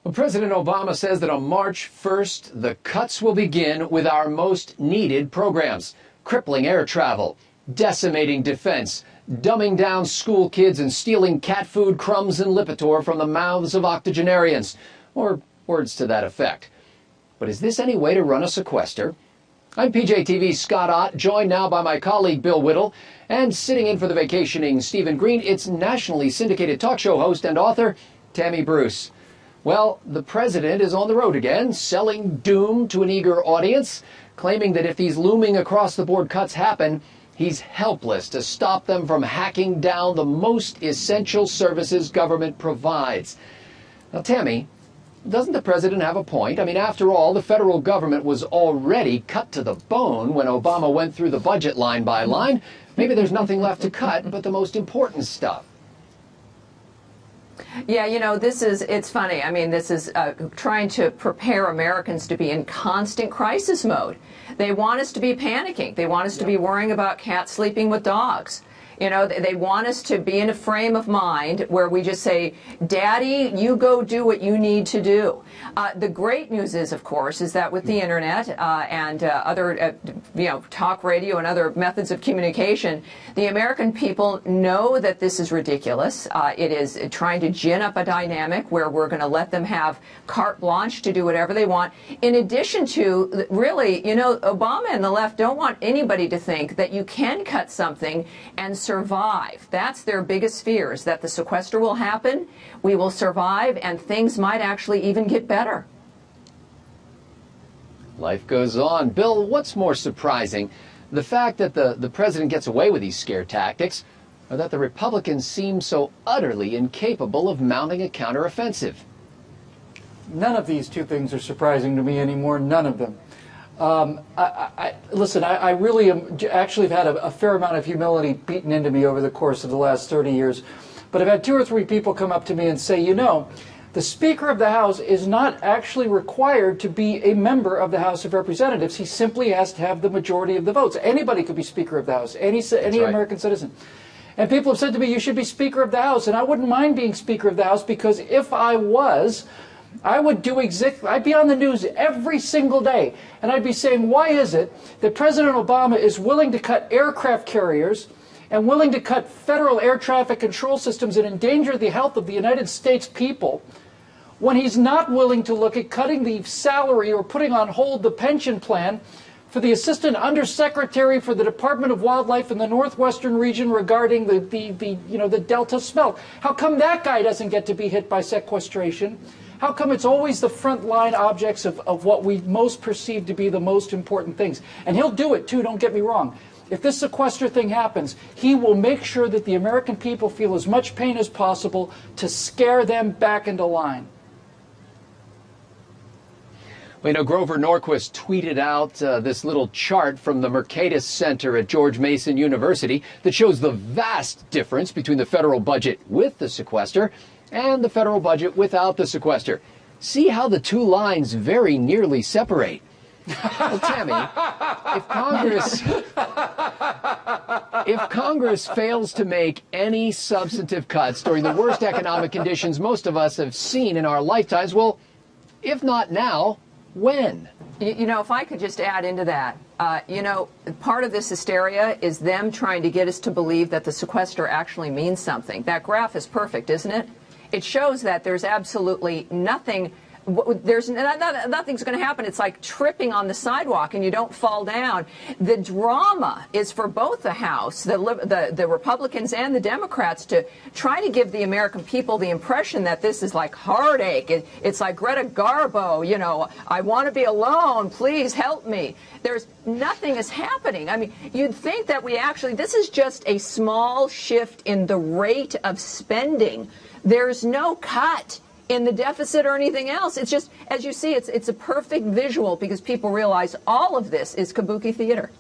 Well, President Obama says that on March 1st, the cuts will begin with our most needed programs: crippling air travel, decimating defense, dumbing down school kids, and stealing cat food, crumbs, and Lipitor from the mouths of octogenarians, or words to that effect. But is this any way to run a sequester? I'm PJTV's Scott Ott, joined now by my colleague Bill Whittle, and sitting in for the vacationing Stephen Green, it's nationally syndicated talk show host and author Tammy Bruce. Well, the president is on the road again, selling doom to an eager audience, claiming that if these looming across-the-board cuts happen, he's helpless to stop them from hacking down the most essential services government provides. Now, Tammy, doesn't the president have a point? I mean, after all, the federal government was already cut to the bone when Obama went through the budget line by line. Maybe there's nothing left to cut but the most important stuff. Yeah, you know, it's funny. I mean, this is trying to prepare Americans to be in constant crisis mode. They want us to be panicking. They want us to be worrying about cats sleeping with dogs. You know, they want us to be in a frame of mind where we just say, Daddy, you go do what you need to do. The great news is, of course, is that with the Internet and other, talk radio and other methods of communication, the American people know that this is ridiculous. It is trying to gin up a dynamic where we're going to let them have carte blanche to do whatever they want. In addition to, really, you know, Obama and the left don't want anybody to think that you can cut something and survive. That's their biggest fear, is that the sequester will happen, we will survive, and things might actually even get better. Life goes on. Bill, what's more surprising, the fact that the president gets away with these scare tactics, or that the Republicans seem so utterly incapable of mounting a counteroffensive? None of these two things are surprising to me anymore, none of them. Listen, I really actually have had a fair amount of humility beaten into me over the course of the last 30 years. But I've had 2 or 3 people come up to me and say, you know, the Speaker of the House is not actually required to be a member of the House of Representatives. He simply has to have the majority of the votes. Anybody could be Speaker of the House, any American citizen. And people have said to me, you should be Speaker of the House. And I wouldn't mind being Speaker of the House, because if I was, I would do exactly, I'd be on the news every single day, and I'd be saying, why is it that President Obama is willing to cut aircraft carriers and willing to cut federal air traffic control systems and endanger the health of the United States people, when he's not willing to look at cutting the salary or putting on hold the pension plan for the Assistant Undersecretary for the Department of Wildlife in the Northwestern region regarding the Delta smelt? How come that guy doesn't get to be hit by sequestration? How come it's always the frontline objects of what we most perceive to be the most important things? And he'll do it, too, don't get me wrong. If this sequester thing happens, he will make sure that the American people feel as much pain as possible to scare them back into line. Well, you know, Grover Norquist tweeted out this little chart from the Mercatus Center at George Mason University that shows the vast difference between the federal budget with the sequester and the federal budget without the sequester. See how the two lines very nearly separate. Well, Tammy, if Congress fails to make any substantive cuts during the worst economic conditions most of us have seen in our lifetimes, well, if not now, when? You know, if I could just add into that, you know, part of this hysteria is them trying to get us to believe that the sequester actually means something. That graph is perfect, isn't it? It shows that there's absolutely nothing, nothing's going to happen. It's like tripping on the sidewalk and you don't fall down. The drama is for both the House, the Republicans and the Democrats, to try to give the American people the impression that this is like heartache. It's like Greta Garbo, you know, I want to be alone, please help me. Nothing is happening. I mean, you'd think that this is just a small shift in the rate of spending. There's no cut in the deficit or anything else. It's just, as you see, it's a perfect visual, because people realize all of this is kabuki theater.